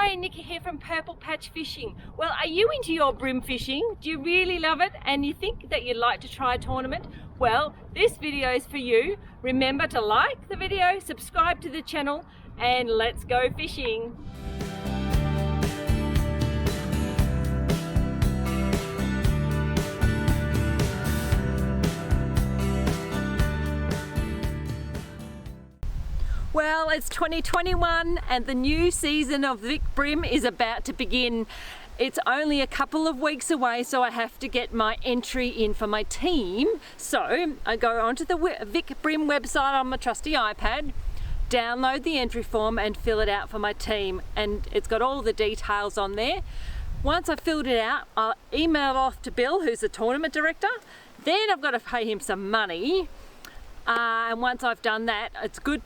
Hi, Nikki here from Purple Patch Fishing. Well, are you into your bream fishing? Do you really love it and you think that you'd like to try a tournament? Well, this video is for you. Remember to like the video, subscribe to the channel, and let's go fishing. Well, it's 2021 and the new season of VicBream is about to begin. It's only a couple of weeks away, so I have to get my entry in for my team. So I go onto the VicBream website on my trusty iPad, download the entry form and fill it out for my team. And it's got all the details on there. Once I've filled it out, I'll email it off to Bill, who's the tournament director. Then I've got to pay him some money. And once I've done that,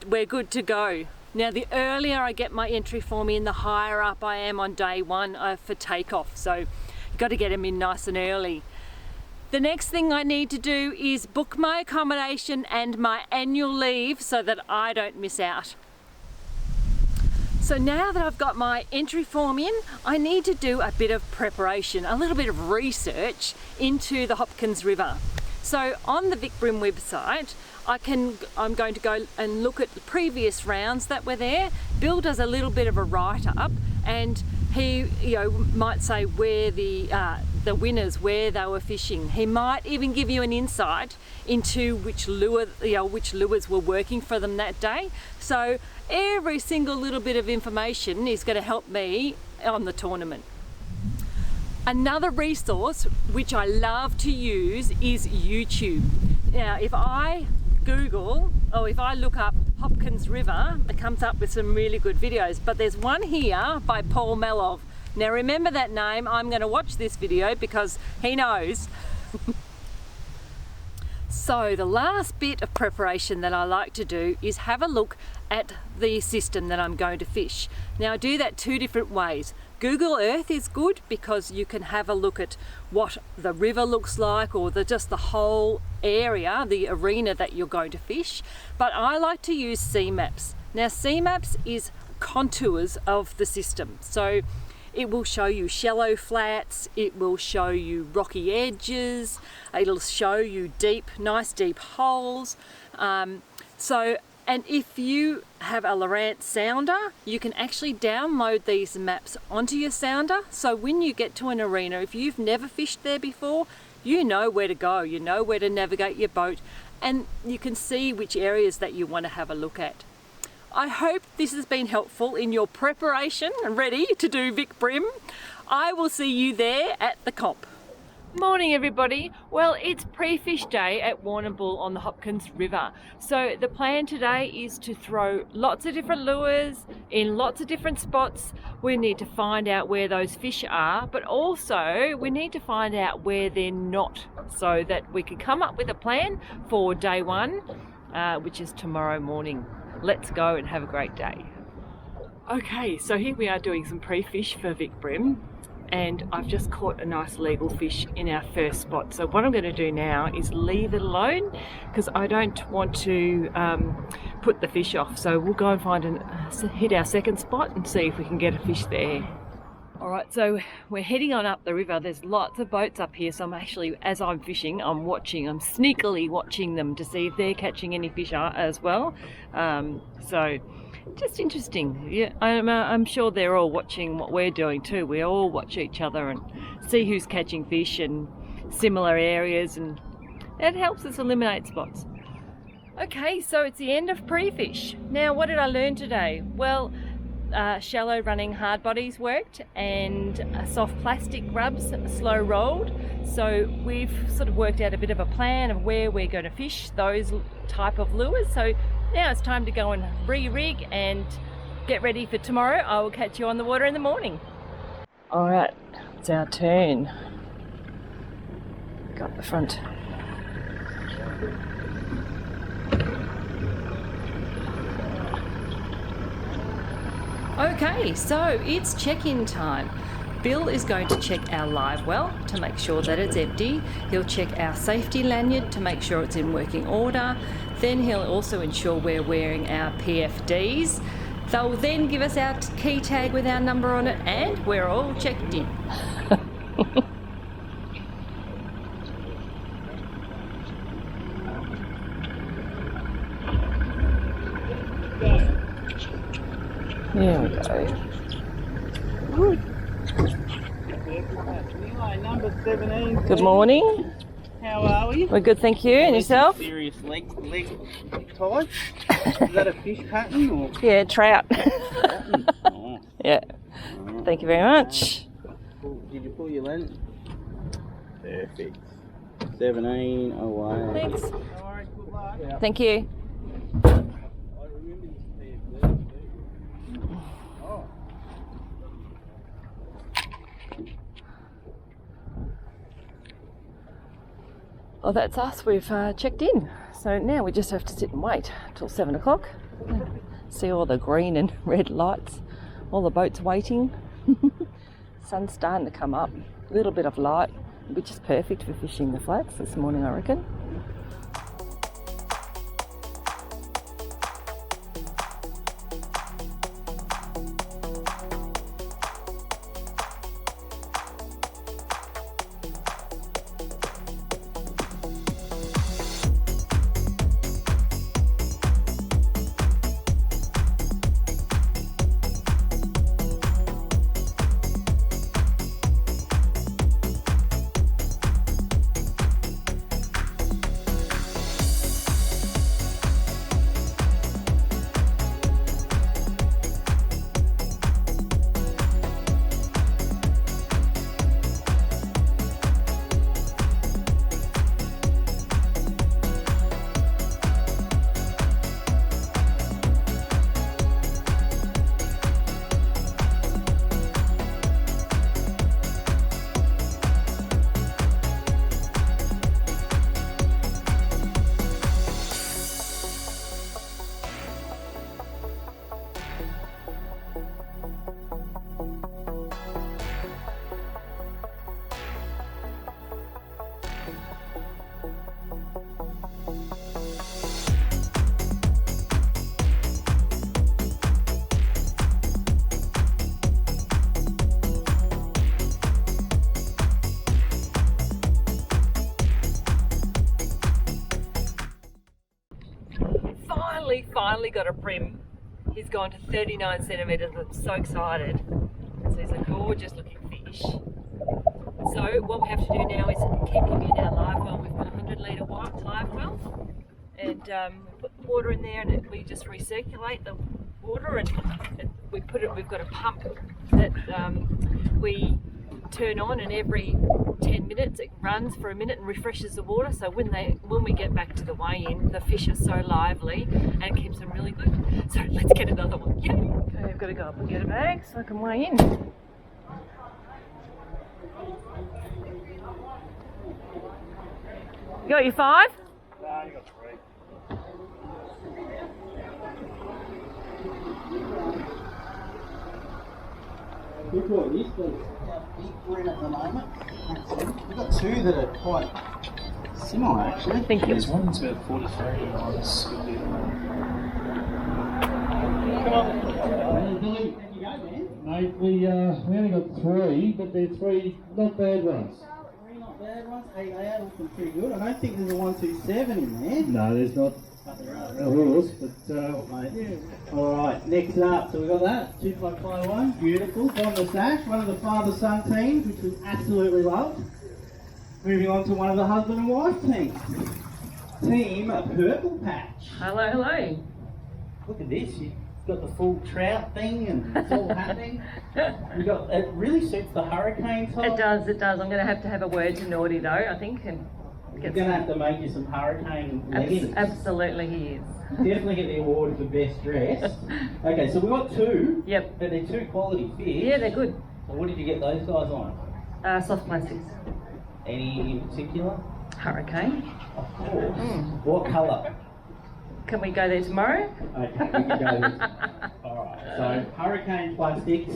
we're good to go. Now, the earlier I get my entry form in, the higher up I am on day one for takeoff. So you've got to get them in nice and early. The next thing I need to do is book my accommodation and my annual leave so that I don't miss out. So now that I've got my entry form in, I need to do a bit of preparation, a little bit of research into the Hopkins River. So on the VicBream website, I'm going to go and look at the previous rounds that were there. Bill does a little bit of a write-up, and he, might say where the winners, where they were fishing. He might even give you an insight into which lures were working for them that day. So every single little bit of information is going to help me on the tournament. Another resource which I love to use is YouTube. Now, if I Google, or if I look up Hopkins River, it comes up with some really good videos. But there's one here by Paul Melov. Now remember that name, I'm going to watch this video because he knows. So the last bit of preparation that I like to do is have a look at the system that I'm going to fish. Now I do that two different ways. Google Earth is good because you can have a look at what the river looks like, or just the whole area, the arena that you're going to fish. But I like to use sea maps. Now sea maps is contours of the system. So it will show you shallow flats, it will show you rocky edges, it'll show you nice deep holes. And if you have a Lowrance sounder, you can actually download these maps onto your sounder. So when you get to an arena, if you've never fished there before, you know where to go, you know where to navigate your boat, and you can see which areas that you want to have a look at. I hope this has been helpful in your preparation and ready to do VicBream. I will see you there at the comp. Morning everybody. Well, it's pre-fish day at Warrnambool on the Hopkins River. So the plan today is to throw lots of different lures in lots of different spots. We need to find out where those fish are, but also we need to find out where they're not, so that we can come up with a plan for day one, which is tomorrow morning. Let's go and have a great day. Okay, so here we are doing some pre-fish for VicBream. And I've just caught a nice legal fish in our first spot. So what I'm going to do now is leave it alone because I don't want to put the fish off. So we'll go and hit our second spot and see if we can get a fish there. All right, so we're heading on up the river. There's lots of boats up here. So I'm actually, as I'm fishing, I'm sneakily watching them to see if they're catching any fish as well. So just interesting. Yeah, I'm sure they're all watching what we're doing too. We all watch each other and see who's catching fish in similar areas, and it helps us eliminate spots. Okay, so it's the end of pre-fish. Now, what did I learn today? Well, shallow running hard bodies worked, and soft plastic grubs slow rolled. So we've sort of worked out a bit of a plan of where we're going to fish those type of lures. So now it's time to go and re-rig and get ready for tomorrow. I will catch you on the water in the morning. All right, it's our turn. Got the front. Okay, so it's check-in time. Bill is going to check our live well to make sure that it's empty. He'll check our safety lanyard to make sure it's in working order. Then he'll also ensure we're wearing our PFDs. They'll then give us our key tag with our number on it, and we're all checked in. There we go. Number 17. Good morning. How are we? We're good, thank you. And yourself? Serious leg ties. Is that a fish pattern or? Yeah, trout. Oh. Yeah. Thank you very much. Did you pull your lens? Perfect. 17 away. Thanks. Alright, good luck. Yeah. Thank you. I remember this pair too. Oh. Well, that's us. We've checked in. So now we just have to sit and wait till 7 o'clock. See all the green and red lights. All the boats waiting. Sun's starting to come up. A little bit of light, which is perfect for fishing the flats this morning, I reckon. Finally got a bream. He's gone to 39 centimetres. I'm so excited. So he's a gorgeous looking fish. So what we have to do now is keep him in our live well. We've got a 100 litre live well, and we put the water in there, and we just recirculate the water, and we've got a pump that we turn on, and every 10 minutes it runs for a minute and refreshes the water, so when we get back to the weigh-in, the fish are so lively and keeps them really good. So let's get another one. Yay! Okay, I've got to go up and get a bag so I can weigh in. You got your 5? Nah, you got 3. We've got this, VicBream at the moment. We've got 2 that are quite similar actually. Thank you. There's one that's about 43 ounces. Billy, there you go, man. Mate, we only got 3, but they're 3 not bad ones. 3 not bad ones. Hey, they are looking pretty good. I don't think there's a 127 in there. No, there's not. But there are. A horse, but Mate. Alright, next up, so we got that, 2551, beautiful, from the sash, one of the father-son teams, which we absolutely loved. Moving on to one of the husband and wife teams. Team Purple Patch. Hello, hello. Look at this, you've got the full trout thing and it's all happening. It really suits the hurricane type. It does. I'm going to have a word to Naughty though, I think, and You're going to have to make you some hurricane leggings. Absolutely he is. Definitely get the award for best dressed. Okay, so we've got 2. Yep. But they're 2 quality fish. Yeah, they're good. So what did you get those guys on? Soft plastics. Any in particular? Hurricane. Of course. What colour? Can we go there tomorrow? Okay, we can go there. Alright, so hurricane plastics.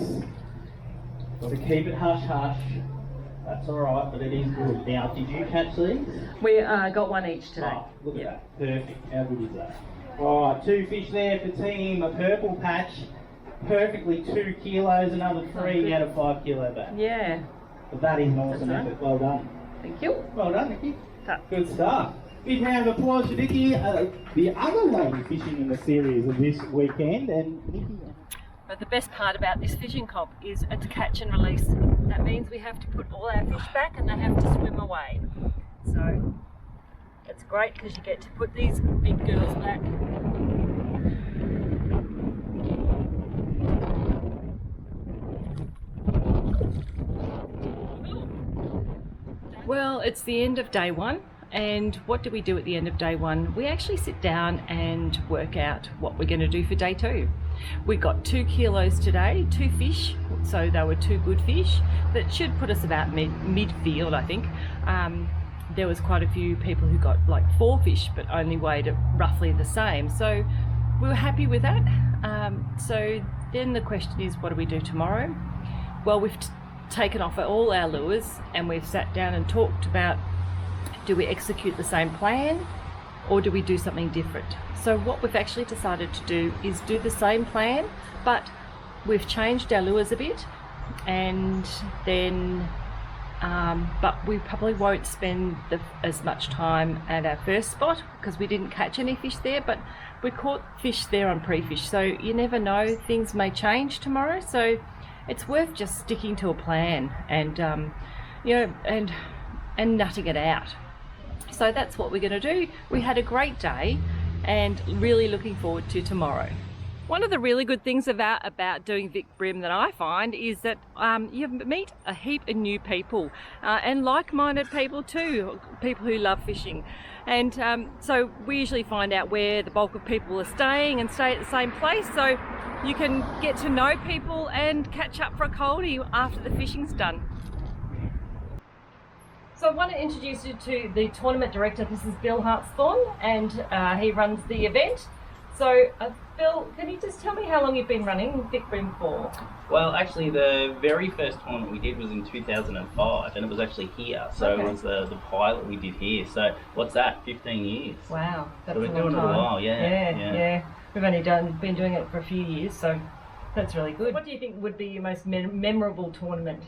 To keep it hush hush. That's alright, but it is good. Now, did you catch these? We got one each today. Oh, look at that. Perfect. How good is that? Alright, 2 fish there for team Purple Patch. perfectly 2 kilos, another 3, you had a 5 kilo back. Yeah. But that is an awesome That's right. effort. Well done. Thank you. Well done, Nikki. Ta. Good stuff. Big round of applause for Nikki, the other lady fishing in the series of this weekend. And Nikki. But the best part about this fishing comp is it's catch and release. That means we have to put all our fish back and they have to swim away. So it's great because you get to put these big girls back. Well, it's the end of day one, and what do we do at the end of day one? We actually sit down and work out what we're going to do for day two. We got 2 kilos today, 2 fish, so they were 2 good fish. That should put us about midfield, I think. There was quite a few people who got like 4 fish, but only weighed roughly the same. So we were happy with that. So then the question is, what do we do tomorrow? Well, we've taken off all our lures and we've sat down and talked about, do we execute the same plan or do we do something different? So what we've actually decided to do is do the same plan, but we've changed our lures a bit, and then but we probably won't spend as much time at our first spot because we didn't catch any fish there, but we caught fish there on pre-fish, so you never know, things may change tomorrow. So it's worth just sticking to a plan and you know, and nutting it out. So that's what we're going to do. We had a great day and really looking forward to tomorrow. One of the really good things about doing VicBream that I find is that you meet a heap of new people and like-minded people too, people who love fishing. And so we usually find out where the bulk of people are staying and stay at the same place, so you can get to know people and catch up for a coldie after the fishing's done. So I want to introduce you to the tournament director. This is Bill Hartthorne, and he runs the event. So Bill, can you just tell me how long you've been running VicBream for? Well, actually the very first tournament we did was in 2005, and it was actually here. So Okay. It was the pilot we did here. So what's that, 15 years? Wow, that's So we're a long doing it a time. while, yeah. Yeah. We've only been doing it for a few years, so that's really good. What do you think would be your most memorable tournament?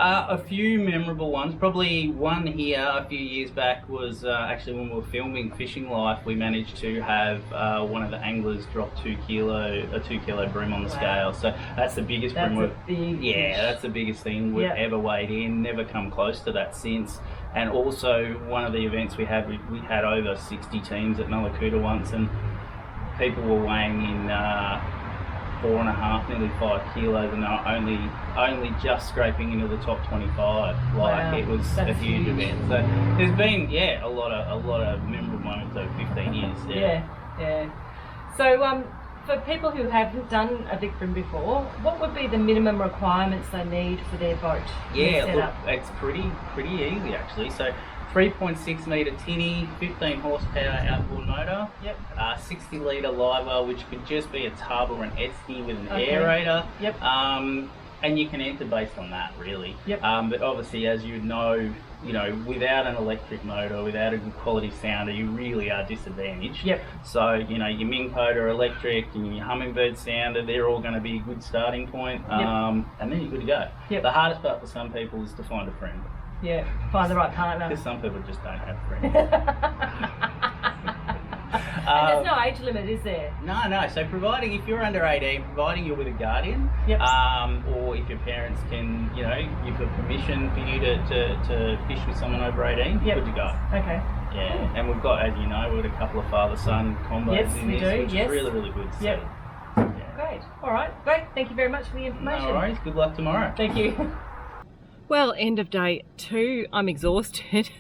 A few memorable ones. Probably one here a few years back was actually when we were filming Fishing Life. We managed to have one of the anglers drop a 2 kilo bream on the scale. So that's the biggest bream that's the biggest thing we've ever weighed in. Never come close to that since. And also one of the events we had had over 60 teams at Nullakuta once, and people were weighing in 4.5, nearly 5 kilos, and they were only just scraping into the top 25. Wow, It was a huge event. So there's been a lot of memorable moments over 15 years. Yeah. So for people who haven't done a VicBream before, what would be the minimum requirements they need for their boat? Look, it's pretty easy actually. So 3.6 metre tinny, 15 horsepower outboard motor, 60 litre liver, which could just be a tub or an esky with an aerator, and you can enter based on that really. But obviously, as you know, without an electric motor, without a good quality sounder, you really are disadvantaged. So your Ming Poda electric and your Hummingbird sounder, they're all going to be a good starting point, and then you're good to go. The hardest part for some people is to find a friend. Find the right partner. Because some people just don't have friends. And there's no age limit, is there? No. So providing, if you're under 18, providing you're with a guardian, or if your parents can, you've got permission for you to fish with someone over 18, good to go. Okay. Yeah, and we've got, as you know, we've got a couple of father-son combos in this, which is really, really good. So, Great. All right. Great. Thank you very much for the information. No worries. Good luck tomorrow. Thank you. Well, end of day 2. I'm exhausted.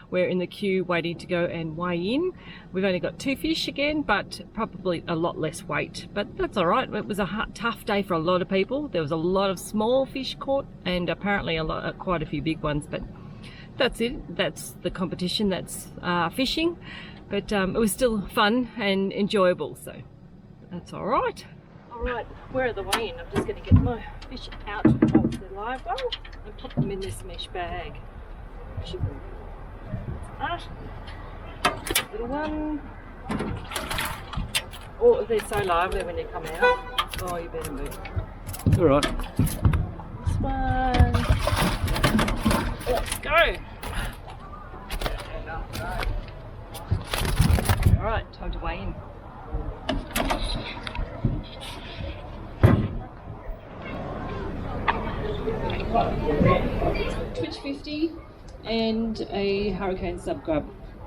We're in the queue waiting to go and weigh in. We've only got 2 fish again, but probably a lot less weight. But that's all right. It was a tough day for a lot of people. There was a lot of small fish caught, and apparently quite a few big ones. But that's it. That's the competition. That's fishing. But it was still fun and enjoyable. So that's all right. All right, we're at the weigh-in. I'm just going to get my fish out of the live well and put them in this mesh bag. That little one. Oh, they're so lively when they come out. Oh, you better move. All right. This one. Let's go. All right, time to weigh in. Twitch 50 and a hurricane sub grub.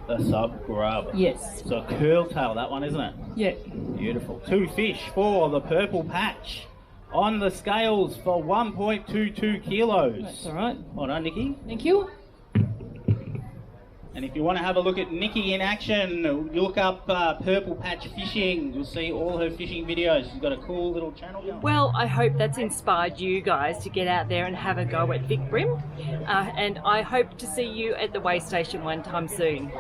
The sub grub. Yes. So curl tail, that one, isn't it? Yeah. Beautiful. 2 fish for the purple patch. On the scales for 1.22 kilos. That's all right. Well done, Nikki. Thank you. And if you want to have a look at Nikki in action, look up Purple Patch Fishing. You'll see all her fishing videos. She's got a cool little channel going. Well, I hope that's inspired you guys to get out there and have a go at VicBream. And I hope to see you at the weigh station one time soon.